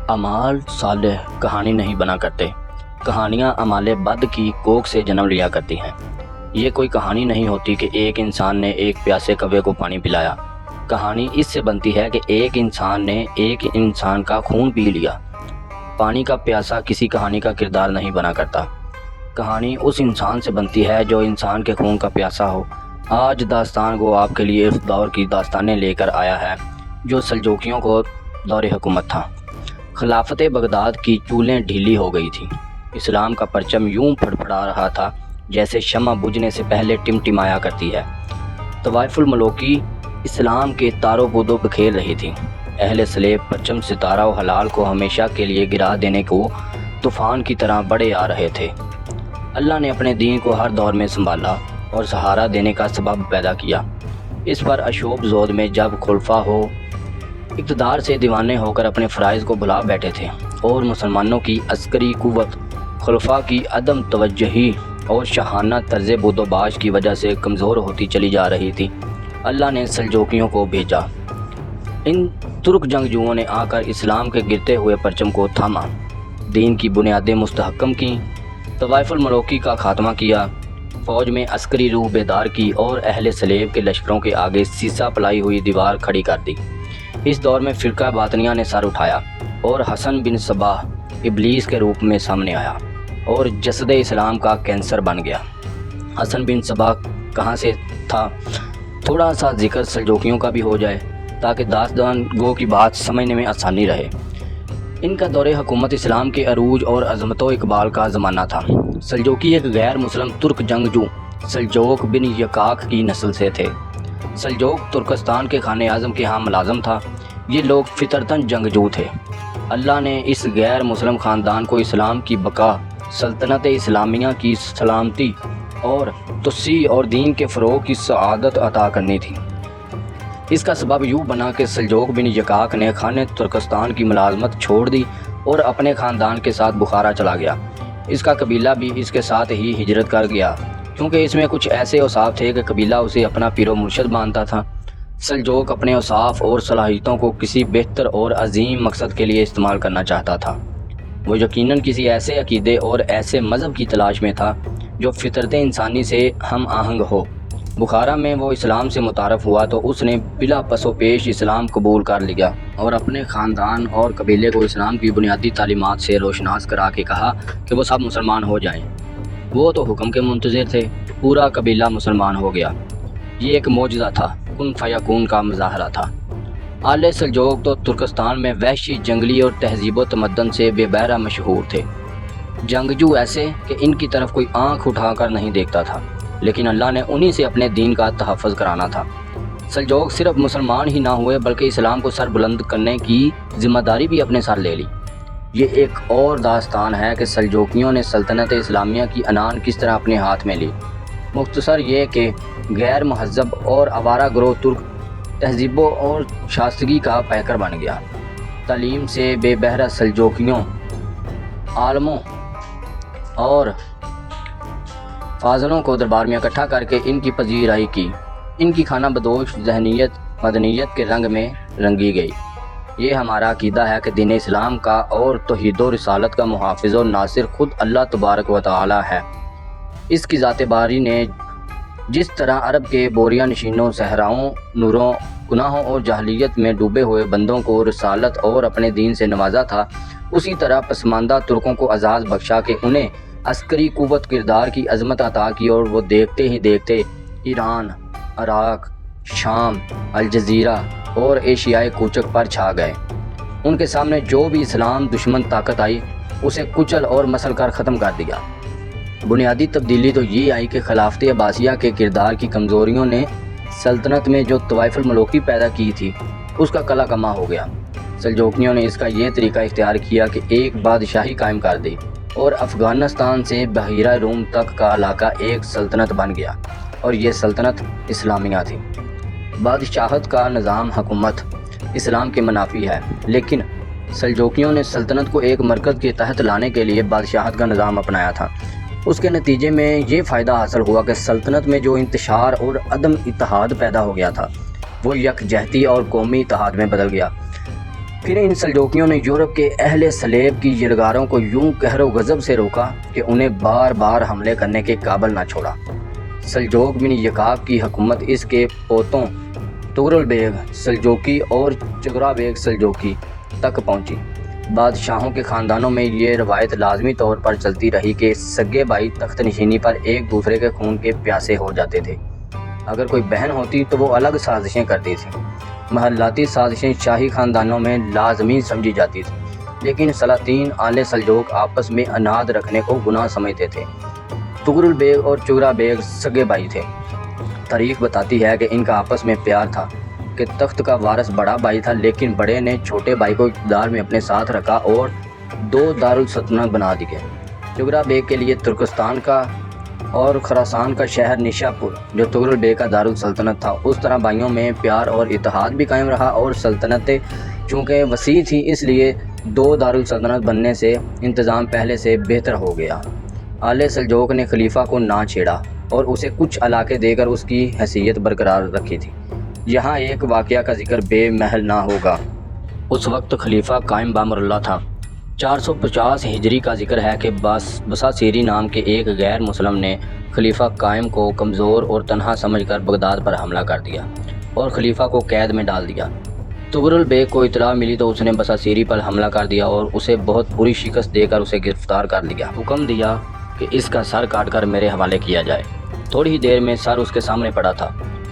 اعمال صالح کہانی نہیں بنا کرتے، کہانیاں اعمال بد کی کوکھ سے جنم لیا کرتی ہیں۔ یہ کوئی کہانی نہیں ہوتی کہ ایک انسان نے ایک پیاسے کوے کو پانی پلایا۔ کہانی اس سے بنتی ہے کہ ایک انسان نے ایک انسان کا خون پی لیا۔ پانی کا پیاسا کسی کہانی کا کردار نہیں بنا کرتا۔ کہانی اس انسان سے بنتی ہے جو انسان کے خون کا پیاسا ہو۔ آج داستان کو آپ کے لیے اس دور کی داستانیں لے کر آیا ہے جو سلجوقیوں کو دور حکومت تھا۔ خلافت بغداد کی چولیں ڈھیلی ہو گئی تھیں۔ اسلام کا پرچم یوں پھڑپڑا رہا تھا جیسے شمع بجھنے سے پہلے ٹمٹمایا کرتی ہے۔ طوائف الملوکی اسلام کے تارو پودوں بکھیر رہی تھی۔ اہل صلیب پرچم ستارہ و حلال کو ہمیشہ کے لیے گرا دینے کو طوفان کی طرح بڑھے آ رہے تھے۔ اللہ نے اپنے دین کو ہر دور میں سنبھالا اور سہارا دینے کا سبب پیدا کیا۔ اس پر اشوب زود میں جب خلفاء ہو اقتدار سے دیوانے ہو کر اپنے فرائض کو بھلا بیٹھے تھے اور مسلمانوں کی عسکری قوت خلفاء کی عدم توجہی اور شاہانہ طرز بود و باش کی وجہ سے کمزور ہوتی چلی جا رہی تھی، اللہ نے سلجوقیوں کو بھیجا۔ ان ترک جنگجوؤں نے آ کر اسلام کے گرتے ہوئے پرچم کو تھاما، دین کی بنیادیں مستحکم کیں، طوائف الملوکی کا خاتمہ کیا، فوج میں عسکری روح بیدار کی اور اہل صلیب کے لشکروں کے آگے سیسا پلائی ہوئی دیوار کھڑی کر دی۔ اس دور میں فرقہ باطنیہ نے سر اٹھایا اور حسن بن صباح ابلیس کے روپ میں سامنے آیا اور جسد اسلام کا کینسر بن گیا۔ حسن بن صباح کہاں سے تھا؟ تھوڑا سا ذکر سلجوقیوں کا بھی ہو جائے تاکہ داستان گو کی بات سمجھنے میں آسانی رہے۔ ان کا دور حکومت اسلام کے عروج اور عظمت و اقبال کا زمانہ تھا۔ سلجوقی ایک غیر مسلم ترک جنگجو سلجوق بن یکاک کی نسل سے تھے۔ سلجوق ترکستان کے خانِ اعظم کے ہاں ملازم تھا۔ یہ لوگ فطرتاً جنگجو تھے۔ اللہ نے اس غیر مسلم خاندان کو اسلام کی بقا، سلطنت اسلامیہ کی سلامتی اور توسیع اور دین کے فروغ کی سعادت عطا کرنی تھی۔ اس کا سبب یوں بنا کہ سلجوق بن یکاک نے خانِ ترکستان کی ملازمت چھوڑ دی اور اپنے خاندان کے ساتھ بخارا چلا گیا۔ اس کا قبیلہ بھی اس کے ساتھ ہی ہجرت کر گیا کیونکہ اس میں کچھ ایسے اوصاف تھے کہ قبیلہ اسے اپنا پیر و مرشد مانتا تھا۔ سلجوق اپنے اوصاف اور صلاحیتوں کو کسی بہتر اور عظیم مقصد کے لیے استعمال کرنا چاہتا تھا۔ وہ یقیناً کسی ایسے عقیدے اور ایسے مذہب کی تلاش میں تھا جو فطرت انسانی سے ہم آہنگ ہو۔ بخارا میں وہ اسلام سے متعارف ہوا تو اس نے بلا پس و پیش اسلام قبول کر لیا اور اپنے خاندان اور قبیلے کو اسلام کی بنیادی تعلیمات سے روشناس کرا کے کہا کہ وہ سب مسلمان ہو جائیں۔ وہ تو حکم کے منتظر تھے، پورا قبیلہ مسلمان ہو گیا۔ یہ ایک معجزہ تھا، کن فیکون کا مظاہرہ تھا۔ آل سلجوق تو ترکستان میں وحشی، جنگلی اور تہذیب و تمدن سے بے بہرہ مشہور تھے۔ جنگجو ایسے کہ ان کی طرف کوئی آنکھ اٹھا کر نہیں دیکھتا تھا، لیکن اللہ نے انہی سے اپنے دین کا تحفظ کرانا تھا۔ سلجوق صرف مسلمان ہی نہ ہوئے بلکہ اسلام کو سر بلند کرنے کی ذمہ داری بھی اپنے سر لے لی۔ یہ ایک اور داستان ہے کہ سلجوقیوں نے سلطنت اسلامیہ کی عنان کس طرح اپنے ہاتھ میں لی۔ مختصر یہ کہ غیر مہذب اور آوارہ گروہ ترک تہذیب اور شائستگی کا پیکر بن گیا۔ تعلیم سے بے بہرہ سلجوقیوں، عالموں اور فاضلوں کو دربار میں اکٹھا کر کے ان کی پذیرائی کی۔ ان کی خانہ بدوش ذہنیت مدنیت کے رنگ میں رنگی گئی۔ یہ ہمارا عقیدہ ہے کہ دین اسلام کا اور توحید و رسالت کا محافظ و ناصر خود اللہ تبارک و تعالی ہے۔ اس کی ذات باری نے جس طرح عرب کے بوریہ نشینوں، صحراؤں، نوروں، گناہوں اور جاہلیت میں ڈوبے ہوئے بندوں کو رسالت اور اپنے دین سے نوازا تھا، اسی طرح پسماندہ ترکوں کو اعزاز بخشا کہ انہیں عسکری قوت کردار کی عظمت عطا کی اور وہ دیکھتے ہی دیکھتے ایران، عراق، شام، الجزیرہ اور ایشیائے کوچک پر چھا گئے۔ ان کے سامنے جو بھی اسلام دشمن طاقت آئی اسے کچل اور مسل کر ختم کر دیا۔ بنیادی تبدیلی تو یہ آئی کہ خلافت عباسیہ کے کردار کی کمزوریوں نے سلطنت میں جو طوائف الملوکی پیدا کی تھی اس کا کلا کما ہو گیا۔ سلجوقیوں نے اس کا یہ طریقہ اختیار کیا کہ ایک بادشاہی قائم کر دی اور افغانستان سے بحیرہ روم تک کا علاقہ ایک سلطنت بن گیا اور یہ سلطنت اسلامیہ تھی۔ بادشاہت کا نظام حکومت اسلام کے منافی ہے، لیکن سلجوقیوں نے سلطنت کو ایک مرکز کے تحت لانے کے لیے بادشاہت کا نظام اپنایا تھا۔ اس کے نتیجے میں یہ فائدہ حاصل ہوا کہ سلطنت میں جو انتشار اور عدم اتحاد پیدا ہو گیا تھا وہ یکجہتی اور قومی اتحاد میں بدل گیا۔ پھر ان سلجوکیوں نے یورپ کے اہل سلیب کی یلغاروں کو یوں قہر و غضب سے روکا کہ انہیں بار بار حملے کرنے کے قابل نہ چھوڑا۔ سلجوق بن یکاق کی حکومت اس کے پوتوں تغرل بیگ سلجوقی اور چغرا بیگ سلجوقی تک پہنچی۔ بادشاہوں کے خاندانوں میں یہ روایت لازمی طور پر چلتی رہی کہ سگے بھائی تخت نشینی پر ایک دوسرے کے خون کے پیاسے ہو جاتے تھے۔ اگر کوئی بہن ہوتی تو وہ الگ سازشیں کرتی تھی۔ محلاتی سازشیں شاہی خاندانوں میں لازمی سمجھی جاتی تھی، لیکن سلاطین آل سلجوق آپس میں اناد رکھنے کو گناہ سمجھتے تھے۔ تغرل بیگ اور چغرا بیگ سگے بھائی تھے۔ تاریخ بتاتی ہے کہ ان کا آپس میں پیار تھا کہ تخت کا وارث بڑا بھائی تھا، لیکن بڑے نے چھوٹے بھائی کو اقتدار میں اپنے ساتھ رکھا اور 2 دارالسلطنت بنا دیے۔ چغرا بیگ کے لیے ترکستان کا اور خراسان کا شہر نیشاپور، جو تغرل بیگ کا دارالسلطنت تھا، اس طرح بھائیوں میں پیار اور اتحاد بھی قائم رہا، اور سلطنتیں چونکہ وسیع تھی اس لیے 2 دارالسلطنت بننے سے انتظام پہلے سے بہتر ہو گیا۔ آل سلجوق نے خلیفہ کو نہ چھیڑا اور اسے کچھ علاقے دے کر اس کی حیثیت برقرار رکھی تھی۔ یہاں ایک واقعہ کا ذکر بے محل نہ ہوگا۔ اس وقت خلیفہ قائم بامر اللہ تھا۔ 450 ہجری کا ذکر ہے کہ بصاصیری نام کے ایک غیر مسلم نے خلیفہ قائم کو کمزور اور تنہا سمجھ کر بغداد پر حملہ کر دیا اور خلیفہ کو قید میں ڈال دیا۔ تغرل بیگ کو اطلاع ملی تو اس نے بصاصیری پر حملہ کر دیا اور اسے بہت بری شکست دے کر اسے گرفتار کر لیا۔ حکم دیا کہ اس کا سر کاٹ کر میرے حوالے کیا جائے۔ تھوڑی ہی دیر میں سر اس کے سامنے پڑا تھا۔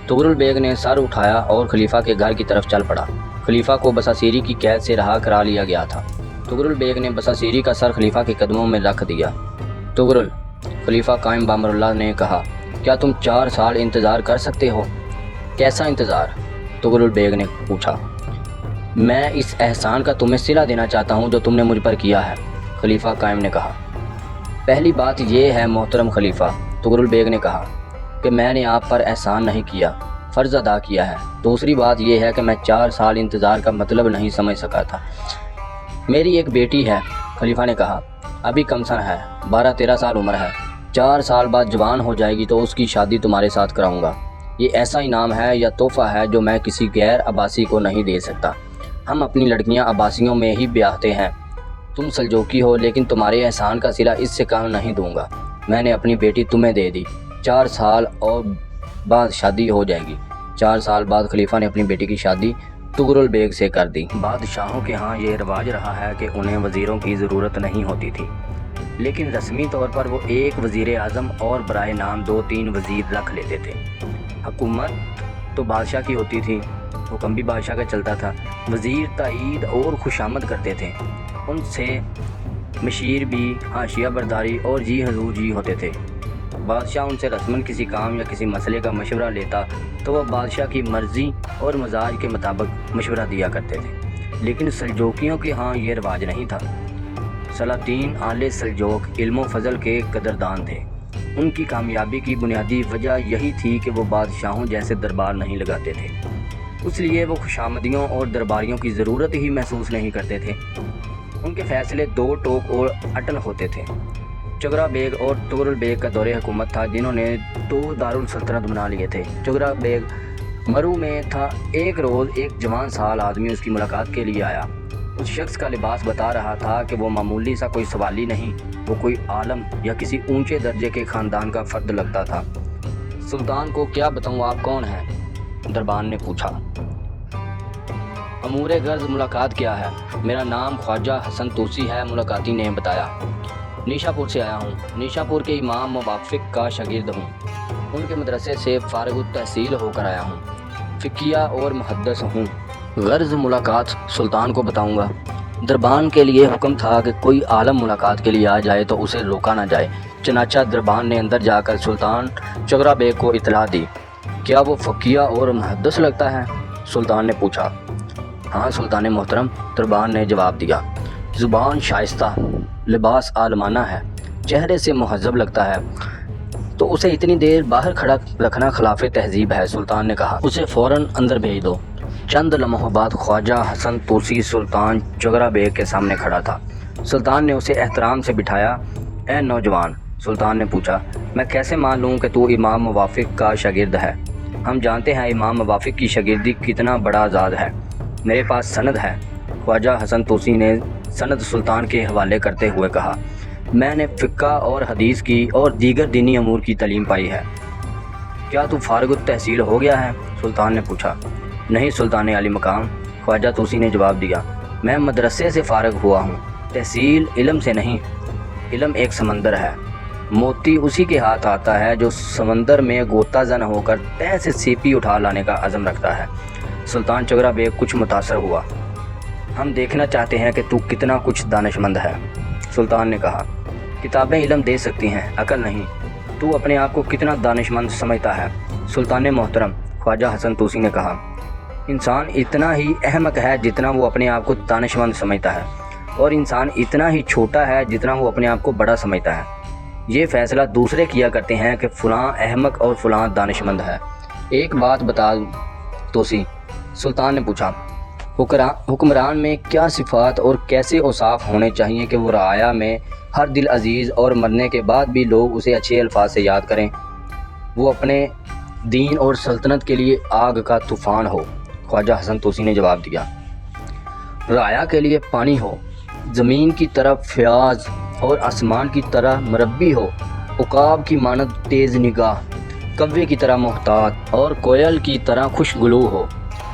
تغرل بیگ نے سر اٹھایا اور خلیفہ کے گھر کی طرف چل پڑا۔ خلیفہ کو بصاصیری کی قید سے رہا کرا لیا گیا تھا۔ تغرل بیگ نے بصاصیری کا سر خلیفہ کے قدموں میں رکھ دیا۔ تغرل، خلیفہ قائم بامر اللہ نے کہا، کیا تم 4 سال انتظار کر سکتے ہو؟ کیسا انتظار؟ تغرل بیگ نے پوچھا۔ میں اس احسان کا تمہیں صلہ دینا چاہتا ہوں جو تم نے مجھ پر کیا ہے، خلیفہ قائم نے کہا۔ پہلی بات یہ ہے محترم خلیفہ، تغرل بیگ نے کہا، کہ میں نے آپ پر احسان نہیں کیا، فرض ادا کیا ہے۔ دوسری بات یہ ہے کہ میں 4 سال انتظار کا مطلب نہیں سمجھ سکا تھا۔ میری ایک بیٹی ہے، خلیفہ نے کہا، ابھی کم سن ہے، 12-13 سال عمر ہے۔ 4 سال بعد جوان ہو جائے گی تو اس کی شادی تمہارے ساتھ کراؤں گا۔ یہ ایسا انعام ہے یا تحفہ ہے جو میں کسی غیر عباسی کو نہیں دے سکتا۔ ہم اپنی لڑکیاں عباسیوں میں ہی بیاہتے ہیں۔ تم سلجوقی ہو لیکن تمہارے احسان کا صلہ اس سے کم نہیں دوں گا۔ میں نے اپنی بیٹی تمہیں دے دی، 4 سال اور بعد شادی ہو جائے گی۔ 4 سال بعد خلیفہ نے اپنی بیٹی کی شادی تغرل بیگ سے کر دی۔ بادشاہوں کے ہاں یہ رواج رہا ہے کہ انہیں وزیروں کی ضرورت نہیں ہوتی تھی، لیکن رسمی طور پر وہ ایک وزیر اعظم اور برائے نام 2-3 وزیر رکھ لیتے تھے۔ حکومت تو بادشاہ کی ہوتی تھی، حکم بھی بادشاہ کا چلتا تھا۔ وزیر تائید اور خوشامد کرتے تھے، ان سے مشیر بھی حاشیہ برداری اور جی حضور جی ہوتے تھے۔ بادشاہ ان سے رسماً کسی کام یا کسی مسئلے کا مشورہ لیتا تو وہ بادشاہ کی مرضی اور مزاج کے مطابق مشورہ دیا کرتے تھے، لیکن سلجوکیوں کے ہاں یہ رواج نہیں تھا۔ سلاطین آل سلجوق علم و فضل کے قدردان تھے۔ ان کی کامیابی کی بنیادی وجہ یہی تھی کہ وہ بادشاہوں جیسے دربار نہیں لگاتے تھے، اس لیے وہ خوشامدیوں اور درباریوں کی ضرورت ہی محسوس نہیں کرتے تھے۔ ان کے فیصلے 2 ٹوک اور اٹل ہوتے تھے۔ چغرا بیگ اور تغرل بیگ کا دور حکومت تھا جنہوں نے 2 دارالسلطنت بنا لیے تھے۔ چغرا بیگ مرو میں تھا۔ ایک روز ایک جوان سال آدمی اس کی ملاقات کے لیے آیا۔ اس شخص کا لباس بتا رہا تھا کہ وہ معمولی سا کوئی سوالی نہیں، وہ کوئی عالم یا کسی اونچے درجے کے خاندان کا فرد لگتا تھا۔ سلطان کو کیا بتاؤں آپ کون ہیں؟ دربان نے پوچھا۔ امور غرض ملاقات کیا ہے؟ میرا نام خواجہ حسن توسی ہے، ملاقاتی نے بتایا۔ نیشاپور سے آیا ہوں، نیشاپور کے امام موافق کا شاگرد ہوں، ان کے مدرسے سے فارغ التحصیل ہو کر آیا ہوں، فقیہ اور محدث ہوں۔ غرض ملاقات سلطان کو بتاؤں گا۔ دربان کے لیے حکم تھا کہ کوئی عالم ملاقات کے لیے آ جائے تو اسے روکا نہ جائے۔ چنانچہ دربان نے اندر جا کر سلطان چغرا بیگ کو اطلاع دی۔ کیا وہ فقیہ اور محدث لگتا ہے؟ سلطان نے پوچھا۔ ہاں سلطان محترم، دربان نے جواب دیا۔ زبان شائستہ، لباس عالمانہ ہے، چہرے سے مہذب لگتا ہے، تو اسے اتنی دیر باہر کھڑا رکھنا خلاف تہذیب ہے، سلطان نے کہا۔ اسے فوراً اندر بھیج دو۔ چند لمحوں بعد خواجہ حسن توسی سلطان چغرا بیگ کے سامنے کھڑا تھا۔ سلطان نے اسے احترام سے بٹھایا۔ اے نوجوان، سلطان نے پوچھا، میں کیسے مان لوں کہ تو امام موافق کا شاگرد ہے؟ ہم جانتے ہیں امام موافق کی شاگردی کتنا بڑا اعزاز ہے۔ میرے پاس سند ہے، خواجہ حسن توسی نے سند سلطان کے حوالے کرتے ہوئے کہا، میں نے فقہ اور حدیث کی اور دیگر دینی امور کی تعلیم پائی ہے۔ کیا تو فارغ التحصیل ہو گیا ہے؟ سلطان نے پوچھا۔ نہیں سلطان عالی مقام، خواجہ توسی نے جواب دیا، میں مدرسے سے فارغ ہوا ہوں، تحصیل علم سے نہیں۔ علم ایک سمندر ہے، موتی اسی کے ہاتھ آتا ہے جو سمندر میں غوطہ زن ہو کر تہہ سے سیپی اٹھا لانے کا عزم رکھتا ہے۔ سلطان چغرا بیگ کچھ متاثر ہوا۔ ہم دیکھنا چاہتے ہیں کہ تو کتنا کچھ دانش مند ہے۔ سلطان نے کہا، کتابیں علم دے سکتی ہیں، عقل نہیں۔ تو اپنے آپ کو کتنا دانش مند سمجھتا ہے؟ سلطان محترم، خواجہ حسن توسی نے کہا، انسان اتنا ہی احمق ہے جتنا وہ اپنے آپ کو دانش مند سمجھتا ہے، اور انسان اتنا ہی چھوٹا ہے جتنا وہ اپنے آپ کو بڑا سمجھتا ہے۔ یہ فیصلہ دوسرے کیا کرتے ہیں کہ فلاں احمق اور فلاں دانش مند ہے۔ ایک بات بتا توسی، سلطان نے پوچھا، حکمران میں کیا صفات اور کیسے اوصاف ہونے چاہیے کہ وہ رعایا میں ہر دل عزیز اور مرنے کے بعد بھی لوگ اسے اچھے الفاظ سے یاد کریں، وہ اپنے دین اور سلطنت کے لیے آگ کا طوفان ہو؟ خواجہ حسن توسی نے جواب دیا، رعایا کے لیے پانی ہو، زمین کی طرح فیاض اور آسمان کی طرح مربی ہو، عقاب کی مانند تیز نگاہ، کوے کی طرح محتاط اور کوئل کی طرح خوشگلو ہو،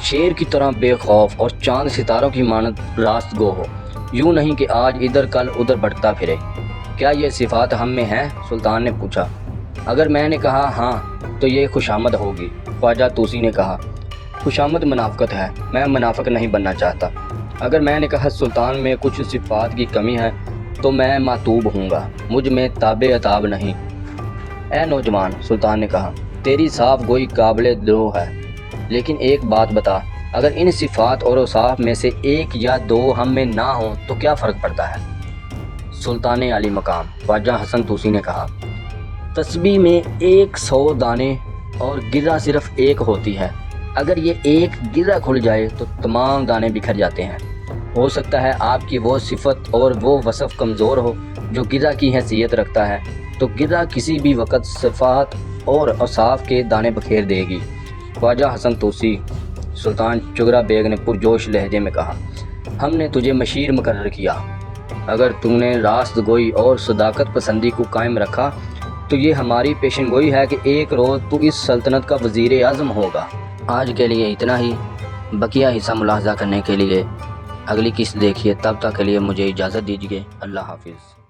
شیر کی طرح بے خوف اور چاند ستاروں کی مانند راست گو ہو، یوں نہیں کہ آج ادھر کل ادھر بڑھتا پھرے۔ کیا یہ صفات ہم میں ہیں؟ سلطان نے پوچھا۔ اگر میں نے کہا ہاں تو یہ خوشامد ہوگی۔ خواجہ توسی نے کہا، خوشامد منافقت ہے، میں منافق نہیں بننا چاہتا۔ اگر میں نے کہا سلطان میں کچھ صفات کی کمی ہے تو میں معتوب ہوں گا، مجھ میں تاب عتاب نہیں۔ اے نوجوان، سلطان نے کہا، تیری صاف گوئی قابل دروح ہے، لیکن ایک بات بتا، اگر ان صفات اور اوصاف میں سے ایک یا دو ہم میں نہ ہوں تو کیا فرق پڑتا ہے؟ سلطان عالی مقام، خواجہ حسن توسی نے کہا، تسبیح میں 100 دانے اور گرہ صرف ایک ہوتی ہے، اگر یہ ایک گرہ کھل جائے تو تمام دانے بکھر جاتے ہیں۔ ہو سکتا ہے آپ کی وہ صفت اور وہ وصف کمزور ہو جو گرہ کی حیثیت رکھتا ہے، تو گرہ کسی بھی وقت صفات اور اوصاف کے دانے بکھیر دے گی۔ خواجہ حسن توسی، سلطان چغرا بیگ نے پرجوش لہجے میں کہا، ہم نے تجھے مشیر مقرر کیا، اگر تم نے راست گوئی اور صداقت پسندی کو قائم رکھا تو یہ ہماری پیشن گوئی ہے کہ ایک روز تو اس سلطنت کا وزیر اعظم ہوگا۔ آج کے لیے اتنا ہی، بقیہ حصہ ملاحظہ کرنے کے لیے اگلی قسط دیکھیے، تب تک کے لیے مجھے اجازت دیجیے۔ اللہ حافظ۔